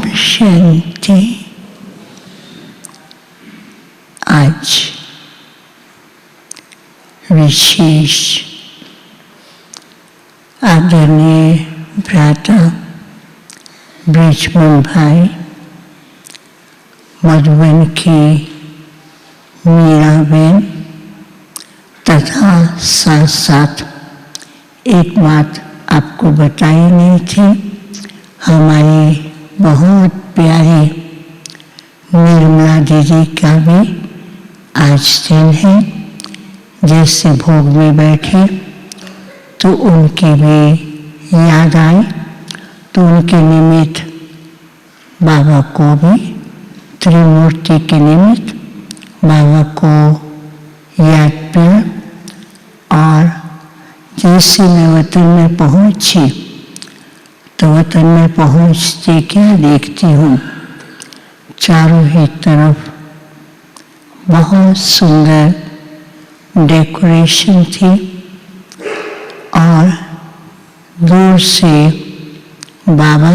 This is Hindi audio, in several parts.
शांति। आज विशेष आदरणीय भ्राता बृजमोहन भाई, मधुबन की मीराबेन तथा साथ साथ एक बात आपको बताई नहीं थी, हमारी बहुत प्यारी निर्मला दीदी का भी आज दिन है। जैसे भोग में बैठे तो उनकी भी याद आई, तो उनके निमित्त बाबा को भी, त्रिमूर्ति के निमित्त बाबा को याद किया। और जैसे मैं वतन में पहुंची तो वतन में पहुंचते क्या देखती हूँ, चारों ही तरफ बहुत सुंदर डेकोरेशन थी और दूर से बाबा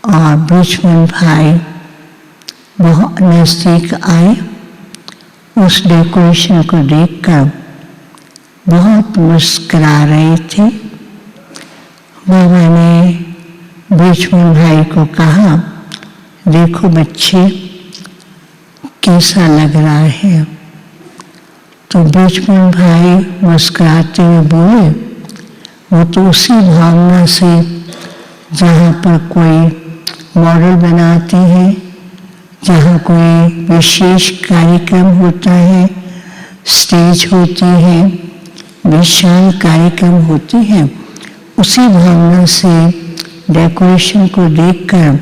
और बृजमोहन भाई बहुत नज़दीक आए। उस डेकोरेशन को देखकर बहुत मुस्कुरा रहे थे। बाबा ने बृजमोहन भाई को कहा, देखो बच्चे कैसा लग रहा है। तो बृजमोहन भाई मुस्कुराते हुए बोले, वो तो उसी भावना से जहाँ पर कोई मॉडल बनाते हैं, जहाँ कोई विशेष कार्यक्रम होता है, स्टेज होती है, विशाल कार्यक्रम होते हैं, उसी भावना से डेकोरेशन को देखकर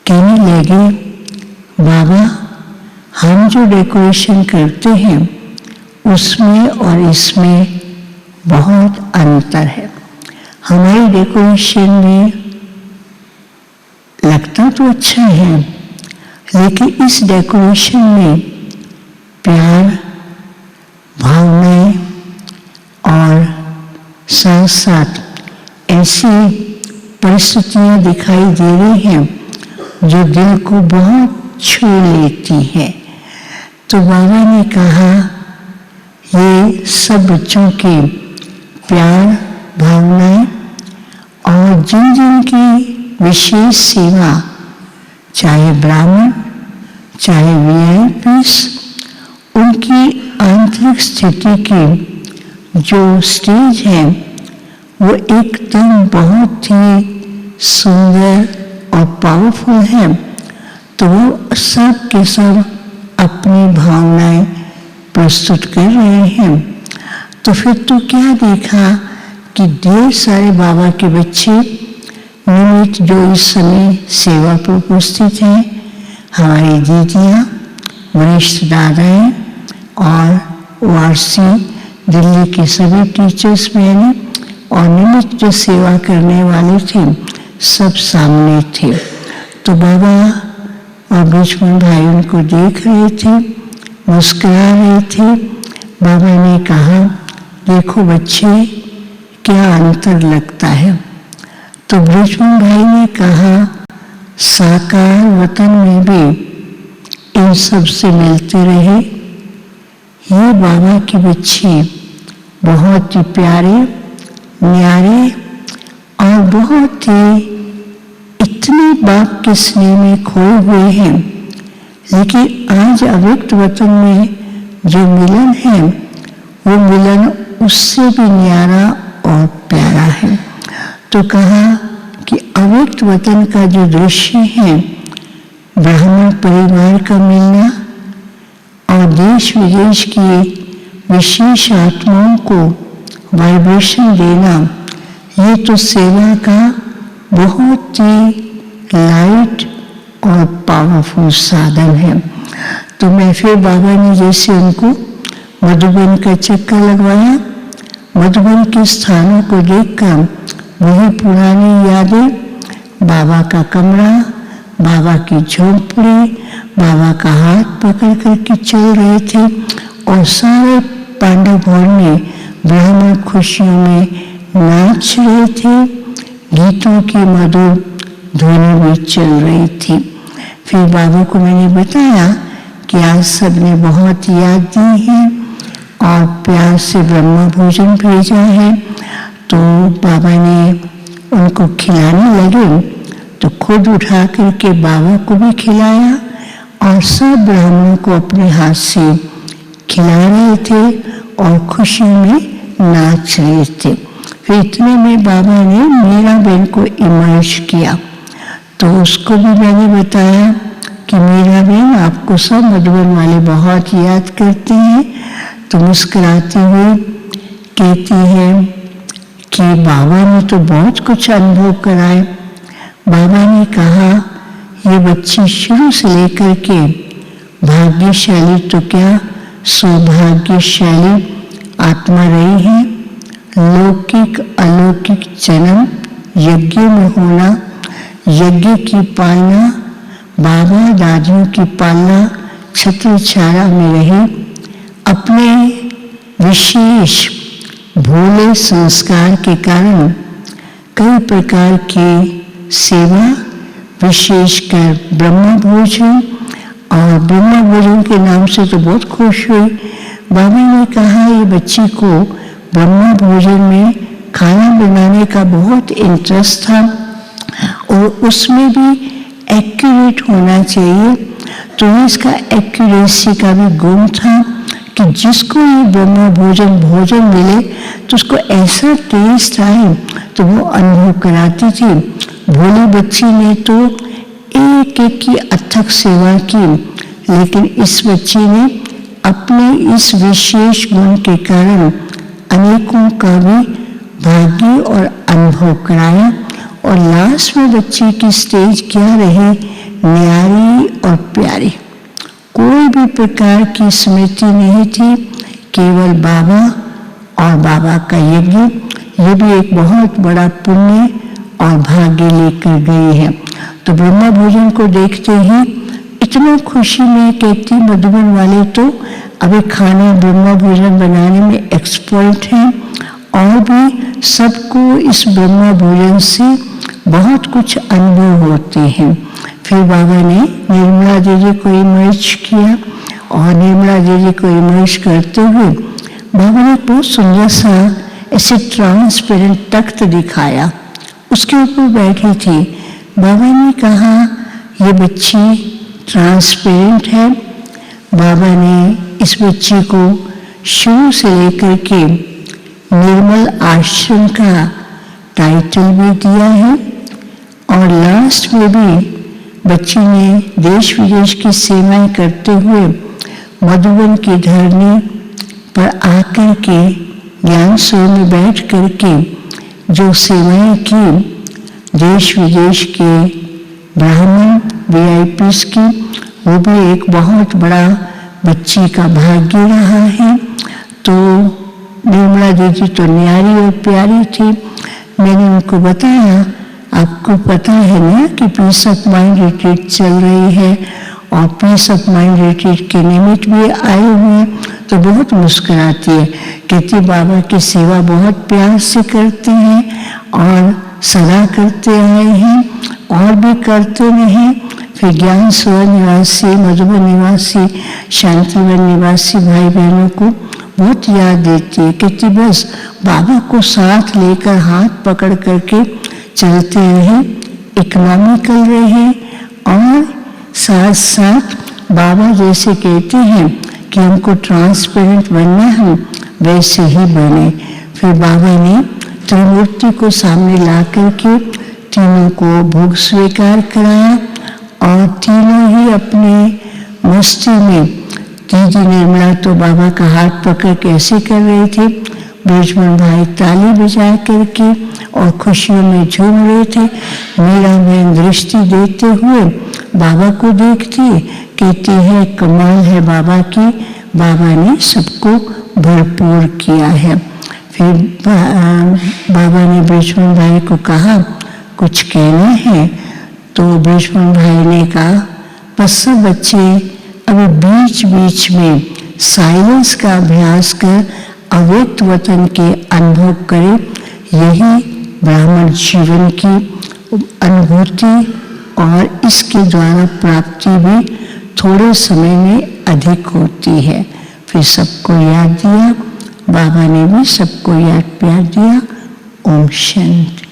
कहने लगे, बाबा हम जो डेकोरेशन करते हैं उसमें और इसमें बहुत अंतर है। हमारी डेकोरेशन में लगता तो अच्छा है, लेकिन इस डेकोरेशन में प्यार, भावनाएं और साथ साथ ऐसी परिस्थितियां दिखाई दे रही हैं जो दिल को बहुत छू लेती है। तो बाबा ने कहा, ये सब बच्चों के प्यार, भावनाएं और जिन जिन की विशेष सेवा, चाहे ब्राह्मण चाहे वीआईपीस, उनकी आंतरिक स्थिति की जो स्टेज है वो एकदम बहुत ही सुंदर और पावरफुल है। तो वो सब के सब अपनी भावनाएं प्रस्तुत कर रहे हैं। तो फिर तो क्या देखा कि ढेर सारे बाबा के बच्चे निमित्त जो इस समय सेवा पर उपस्थित हैं, हमारी दीदियाँ, वरिष्ठ दादाएँ और वारसी दिल्ली के सभी टीचर्स बहनें और निमित्त जो सेवा करने वाले थे, सब सामने थे। तो बाबा और बृजमोहन भाई उनको देख रहे थे, मुस्कुरा रहे थे। बाबा ने कहा, देखो बच्चे क्या अंतर लगता है। तो बृजमोहन भाई ने कहा, साकार वतन में भी इन सब से मिलते रहे। ये बाबा के बच्चे बहुत ही प्यारे, न्यारे और बहुत ही इतने बाप के स्नेह में खोए हुए हैं, लेकिन आज अव्यक्त वतन में जो मिलन है वो मिलन उससे भी न्यारा और प्यारा है। तो कहा कि अव्यक्त वतन का जो दृश्य है, ब्राह्मण परिवार का मिलना और देश विदेश की विशेष आत्माओं को वाइब्रेशन देना, ये तो सेवा का बहुत ही लाइट और पावरफुल साधन है। तो मैं फिर बाबा ने जैसे उनको मधुबन का चक्कर लगवाया, मधुबन के स्थानों को देखकर वही पुरानी यादें, बाबा का कमरा, बाबा की झोंपड़ी, बाबा का हाथ पकड़ कर के चल रहे थे और सारे पांडव भवन में ब्राह्मण खुशियों में नाच रहे थे। गीतों की मधुर ध्वनि भी चल रही थी। फिर बाबा को मैंने बताया कि आज सबने बहुत याद दी है और प्यार से ब्रह्म भोजन भेजा है। तो बाबा ने उनको खिलाने लगे तो खुद उठा करके बाबा को भी खिलाया और सब ब्राह्मणों को अपने हाथ से खिला रहे थे और खुशी में नाच रहे थे। फिर इतने में बाबा ने मीरा बहन को इमर्ज किया तो उसको भी मैंने बताया कि मीरा बहन आपको सब मधुबन वाले बहुत याद करते हैं। तो मुस्कुराते हुए कहती है कि बाबा ने तो बहुत कुछ अनुभव कराए। बाबा ने कहा ये बच्ची शुरू से लेकर के भाग्यशाली तो क्या सौभाग्यशाली आत्मा रही है। लौकिक अलौकिक जन्म, यज्ञ में होना, यज्ञ की पालना, बाबा दादियों की पालना, छत्र छाया में रहे, अपने विशेष भोले संस्कार के कारण कई प्रकार की सेवा, विशेषकर ब्रह्म भोजन, और ब्रह्म भोजन के नाम से तो बहुत खुश हुई। बाबा ने कहा ये बच्ची को ब्रह्म भोजन में खाना बनाने का बहुत इंटरेस्ट था और उसमें भी एक्यूरेट होना चाहिए। तो इसका एक्यूरेसी का भी गुण था कि जिसको ये ब्रह्म भोजन मिले तो उसको ऐसा टेस्ट आए तो वो अनुभव कराती थी। भोली बच्ची ने तो एक एक की अथक सेवा की, लेकिन इस बच्ची ने अपने इस विशेष गुण के कारण अनेकों का भी भाग्य और अनुभव कराया। और लास्ट में बच्ची की स्टेज क्या रही, न्यारी और प्यारी। कोई भी प्रकार की स्मृति नहीं थी, केवल बाबा और बाबा का यज्ञ। ये भी एक बहुत बड़ा पुण्य और भाग्य लेकर गई है। तो ब्रह्म भोजन को देखते ही इतना खुशी में कहती मधुबन वाले तो अभी खाना ब्रह्म भोजन बनाने में एक्सपर्ट हैं और भी सबको इस ब्रह्म भोजन से बहुत कुछ अनुभव होते हैं। फिर बाबा ने निर्मला दीदी को इमर्ज किया और निर्मला दीदी को इमर्ज करते हुए बाबा ने बहुत सुंदर सा ऐसे ट्रांसपेरेंट तख्त दिखाया, उसके ऊपर बैठी थी। बाबा ने कहा ये बच्ची ट्रांसपेरेंट है। बाबा ने इस बच्ची को शुरू से लेकर के निर्मल आश्रम का टाइटल भी दिया है और लास्ट में भी बच्ची ने देश विदेश की सेवाएं करते हुए मधुबन की धरनी पर आकर के ज्ञान सौ में बैठ करके जो सेवाएं की, देश विदेश के ब्राह्मण VIPs की, वो भी एक बहुत बड़ा बच्ची का भाग्य रहा है। तो निर्मला दीदी तो न्यारी और प्यारी थी। मैंने उनको बताया आपको पता है ना कि पीस ऑफ माइंड रिट्रीट चल रही है और पीस ऑफ माइंड रिट्रीट के निमित्त भी आए हुए हैं। तो बहुत मुस्कुराती है, कहती बाबा की सेवा बहुत प्यार से करते हैं और सदा करते आए हैं और भी करते रहे। फिर ज्ञान स्वर निवासी, मधुबन निवासी, शांतिवन निवासी भाई बहनों को बहुत याद देती है। कहती बस बाबा को साथ लेकर हाथ पकड़ करके चलते रहे, इकोनॉमिकल रहे और साथ साथ बाबा जैसे कहते हैं कि हमको ट्रांसपेरेंट बनना है वैसे ही बने। फिर बाबा ने त्रिमूर्ति को सामने ला करके तीनों को भोग स्वीकार कराया और तीनों ही अपने मस्ती में, दीदी निर्मला तो बाबा का हाथ पकड़ के ऐसे कर रही थी, ब्रजमन भाई ताली बजा करके और खुशियों में झूम रहे थे। मीरा बहन दृष्टि देते हुए बाबा को देखती, कहती है कमाल है बाबा की, बाबा ने सबको भरपूर किया है। फिर बाबा ने ब्रजमन भाई को कहा कुछ कहना है, तो ब्रजमन भाई ने कहा बस सब बच्चे अभी बीच बीच में साइलेंस का अभ्यास कर अव्यक्त वतन के अनुभव करें, यही ब्राह्मण जीवन की अनुभूति और इसके द्वारा प्राप्ति भी थोड़े समय में अधिक होती है। फिर सबको याद दिया, बाबा ने भी सबको याद प्यार दिया। ओम शांति।